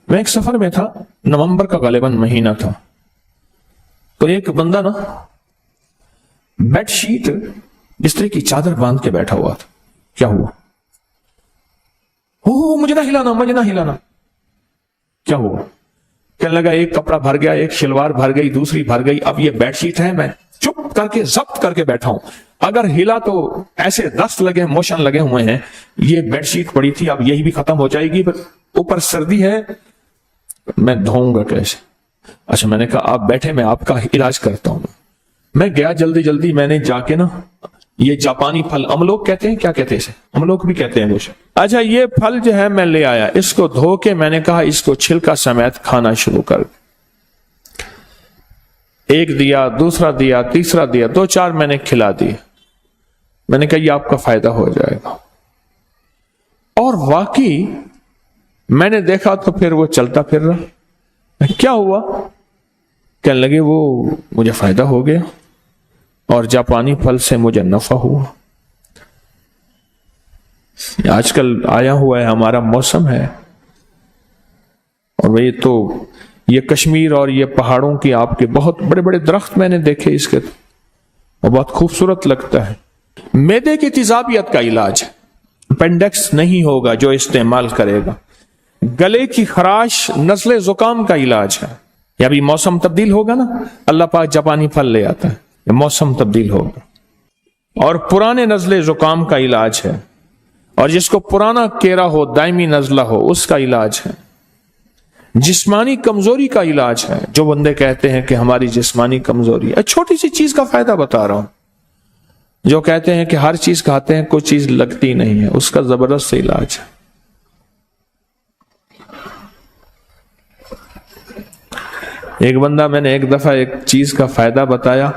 میں ایک سفر میں تھا، نومبر کا غالباً مہینہ تھا، تو ایک بندہ نا بیڈ شیٹ بستر کی چادر باندھ کے بیٹھا ہوا تھا. کیا ہوا؟ مجھے نہ ہلانا، مجھے نہ ہلانا. کیا ہوا؟ کہنے لگا ایک کپڑا بھر گیا، ایک شلوار بھر گئی، دوسری بھر گئی، اب یہ بیڈ شیٹ ہے، میں چپ کر کے ضبط کر کے بیٹھا ہوں، اگر ہلا تو ایسے دست لگے، موشن لگے ہوئے ہیں. یہ بیڈ شیٹ پڑی تھی، اب یہی بھی ختم ہو جائے گی، اوپر سردی ہے، میں دھوؤں گا کیسے؟ اچھا، میں نے کہا آپ بیٹھے، میں آپ کا علاج کرتا ہوں. میں گیا جلدی جلدی، میں نے جا کے نا یہ جاپانی پھل املوک کہتے ہیں، کیا کہتے ہیں اسے؟ املوک بھی کہتے ہیں کچھ. اچھا، یہ پھل جو ہے میں لے آیا، اس کو دھو کے میں نے کہا اس کو چھلکا سمیت کھانا شروع کر. ایک دیا، دوسرا دیا، تیسرا دیا، 2-4 میں نے کھلا دی. میں نے کہا یہ آپ کا فائدہ ہو جائے گا. اور واقعی میں نے دیکھا تو پھر وہ چلتا پھر رہا. کیا ہوا؟ کہنے لگے وہ مجھے فائدہ ہو گیا اور جاپانی پھل سے مجھے نفع ہوا. آج کل آیا ہوا ہے، ہمارا موسم ہے، اور تو یہ کشمیر اور یہ پہاڑوں کی آپ کے بہت بڑے بڑے درخت میں نے دیکھے اس کے، اور بہت خوبصورت لگتا ہے. معدے کی تیزابیت کا علاج ہے، اپینڈکس نہیں ہوگا جو استعمال کرے گا. گلے کی خراش، نزلے زکام کا علاج ہے. یا بھی موسم تبدیل ہوگا نا، اللہ پاک جاپانی پھل لے آتا ہے، موسم تبدیل ہوگا. اور پرانے نزلے زکام کا علاج ہے، اور جس کو پرانا کیرا ہو، دائمی نزلہ ہو، اس کا علاج ہے. جسمانی کمزوری کا علاج ہے، جو بندے کہتے ہیں کہ ہماری جسمانی کمزوری ہے. چھوٹی سی چیز کا فائدہ بتا رہا ہوں. جو کہتے ہیں کہ ہر چیز کھاتے ہیں کوئی چیز لگتی نہیں ہے، اس کا زبردست علاج ہے. ایک بندہ، میں نے ایک دفعہ ایک چیز کا فائدہ بتایا،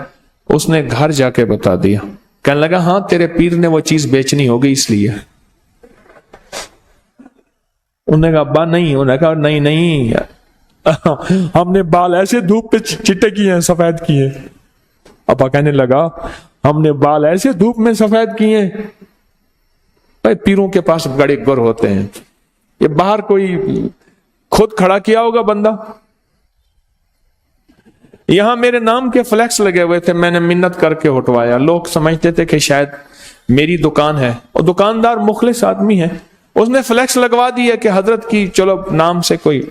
اس نے گھر جا کے بتا دیا. کہنے لگا ہاں تیرے پیر نے وہ چیز بیچنی ہوگی اس لیے. انہوں نے کہا ابا نہیں. انہوں نے کہا نہیں ہم نے بال ایسے دھوپ پہ چٹے کیے ہیں، سفید کیے. ابا کہنے لگا ہم نے بال ایسے دھوپ میں سفید کیے ہیں. پیروں کے پاس بڑے گر ہوتے ہیں، یہ باہر کوئی خود کھڑا کیا ہوگا بندہ. یہاں میرے نام کے فلیکس لگے ہوئے تھے، میں نے منت کر کے ہٹوایا. لوگ سمجھتے تھے کہ شاید میری دکان ہے، اور دکاندار مخلص آدمی ہے، اس نے فلیکس لگوا دیا کہ حضرت کی چلو نام سے کوئی،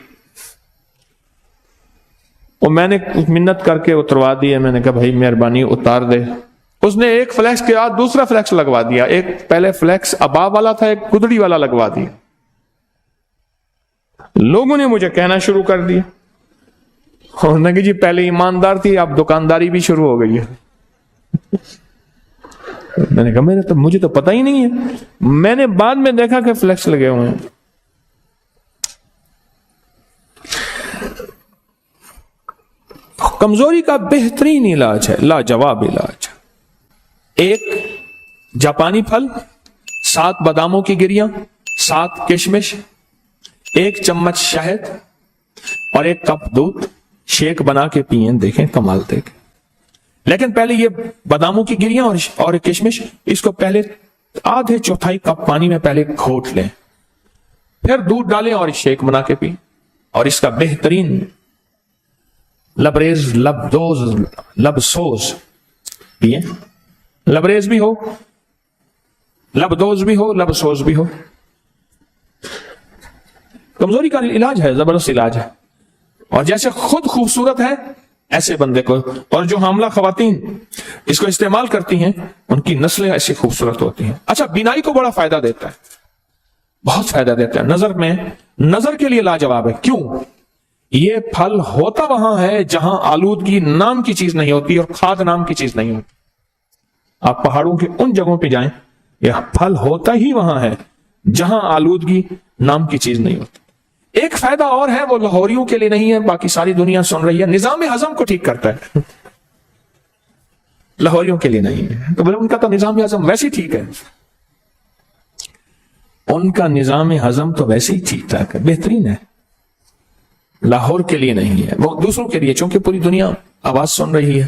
اور میں نے منت کر کے اتروا دیا. میں نے کہا بھائی مہربانی اتار دے. اس نے ایک فلیکس کے بعد دوسرا فلیکس لگوا دیا. ایک پہلے فلیکس ابا والا تھا، ایک گدڑی والا لگوا دیا. لوگوں نے مجھے کہنا شروع کر دیا، اور کہ جی پہلے ایماندار تھی، اب دکانداری بھی شروع ہو گئی ہے. میں نے کہا مجھے تو پتہ ہی نہیں ہے. میں نے بعد میں دیکھا کہ فلیکس لگے ہوئے ہیں. کمزوری کا بہترین علاج ہے، لاجواب علاج. ایک جاپانی پھل، 7 باداموں کی گریاں، 7 کشمش، 1 چمچ شہد، اور 1 کپ دودھ. شیک بنا کے پئیں، دیکھیں کمال دیکھیں. لیکن پہلے یہ باداموں کی گریاں اور کشمش، اس کو پہلے آدھے چوتھائی کپ پانی میں پہلے گھوٹ لیں، پھر دودھ ڈالیں اور شیک بنا کے پئیں. اور اس کا بہترین لبریز، لبسوز پئیں. لبریز بھی ہو، لبدوز بھی ہو، لبسوز بھی ہو. کمزوری کا علاج ہے، زبردست علاج ہے. اور جیسے خود خوبصورت ہے ایسے بندے کو، اور جو حاملہ خواتین اس کو استعمال کرتی ہیں ان کی نسلیں ایسی خوبصورت ہوتی ہیں. اچھا، بینائی کو بڑا فائدہ دیتا ہے، بہت فائدہ دیتا ہے. نظر میں، نظر کے لیے لاجواب ہے. کیوں؟ یہ پھل ہوتا وہاں ہے جہاں آلودگی نام کی چیز نہیں ہوتی اور کھاد نام کی چیز نہیں ہوتی. آپ پہاڑوں کے ان جگہوں پہ جائیں، یہ پھل ہوتا ہی وہاں ہے جہاں آلودگی نام کی چیز نہیں ہوتی. ایک فائدہ اور ہے، وہ لاہوریوں کے لیے نہیں ہے، باقی ساری دنیا سن رہی ہے. نظام ہضم کو ٹھیک کرتا ہے، لاہوریوں کے لیے نہیں ہے. تو بولے ان کا تو نظام ہضم ویسے ہی ٹھیک ہے، ان کا نظام ہضم تو ویسے ہی ٹھیک ٹھاک ہے، بہترین ہے. لاہور کے لیے نہیں ہے، وہ دوسروں کے لیے، چونکہ پوری دنیا آواز سن رہی ہے،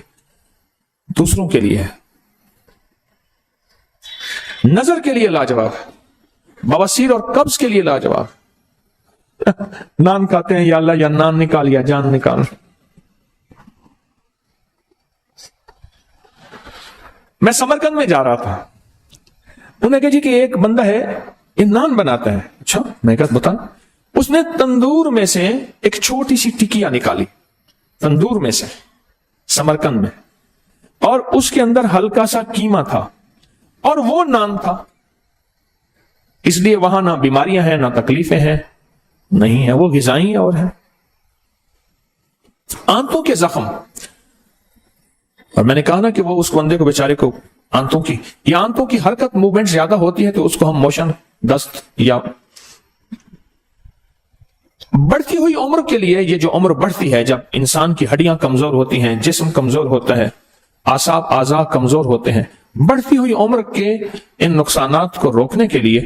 دوسروں کے لیے ہے. نظر کے لیے لاجواب، بواسیر اور قبض کے لیے لاجواب. نان کھاتے ہیں، یا اللہ یا نان نکال یا جان نکال. میں سمرقند میں جا رہا تھا، انہوں نے کہا جی کہ ایک بندہ ہے یہ نان بناتا ہے. اچھا، میں کہا بتا. اس نے تندور میں سے ایک چھوٹی سی ٹکیا نکالی تندور میں سے سمرقند میں، اور اس کے اندر ہلکا سا قیمہ تھا اور وہ نان تھا. اس لیے وہاں نہ بیماریاں ہیں نہ تکلیفیں ہیں، نہیں ہے، وہ غذائی اور ہے. آنتوں کے زخم، اور میں نے کہا نا کہ وہ اس بندے کو بیچارے کو آنتوں کی حرکت موومنٹ زیادہ ہوتی ہے تو اس کو ہم موشن دست، یا بڑھتی ہوئی عمر کے لیے، یہ جو عمر بڑھتی ہے جب انسان کی ہڈیاں کمزور ہوتی ہیں، جسم کمزور ہوتا ہے، اعصاب اعضاء کمزور ہوتے ہیں، بڑھتی ہوئی عمر کے ان نقصانات کو روکنے کے لیے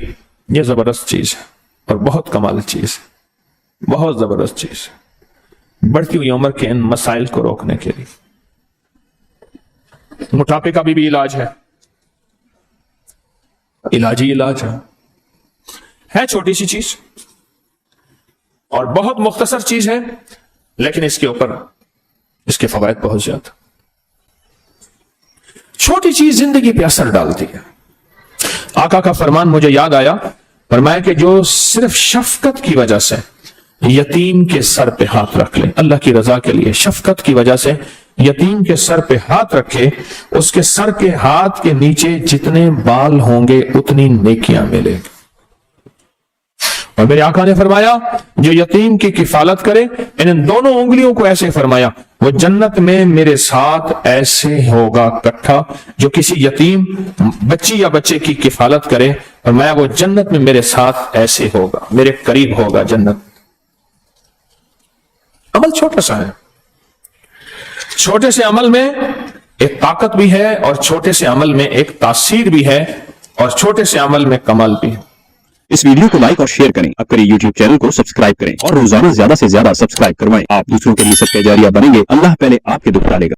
یہ زبردست چیز ہے اور بہت کمال چیز ہے، بہت زبردست چیز ہے بڑھتی ہوئی عمر کے ان مسائل کو روکنے کے لیے. موٹاپے کا بھی علاج ہے، علاج ہی علاج ہے چھوٹی سی چیز اور بہت مختصر چیز ہے، لیکن اس کے اوپر اس کے فوائد بہت زیادہ. چھوٹی چیز زندگی پہ اثر ڈالتی ہے. آقا کا فرمان مجھے یاد آیا، فرمایا کہ جو صرف شفقت کی وجہ سے یتیم کے سر پہ ہاتھ رکھ لے، اللہ کی رضا کے لیے شفقت کی وجہ سے یتیم کے سر پہ ہاتھ رکھے، اس کے سر کے ہاتھ کے نیچے جتنے بال ہوں گے اتنی نیکیاں ملے گی. اور میرے آقا نے فرمایا جو یتیم کی کفالت کرے، ان دونوں انگلیوں کو ایسے فرمایا، وہ جنت میں میرے ساتھ ایسے ہوگا کٹھا. جو کسی یتیم بچی یا بچے کی کفالت کرے، فرمایا وہ جنت میں میرے ساتھ ایسے ہوگا، میرے قریب ہوگا جنت. عمل چھوٹا سا ہے، چھوٹے سے عمل میں ایک طاقت بھی ہے اور چھوٹے سے عمل میں ایک تاثیر بھی ہے اور چھوٹے سے عمل میں کمال بھی ہے. اس ویڈیو کو لائک اور شیئر کریں، اب کریں یوٹیوب چینل کو سبسکرائب کریں اور روزانہ زیادہ سے زیادہ سبسکرائب کروائیں. آپ دوسروں کے لیے صدقہ جاریہ بنیں گے، اللہ پہلے آپ کے دکھ ڈالے گا.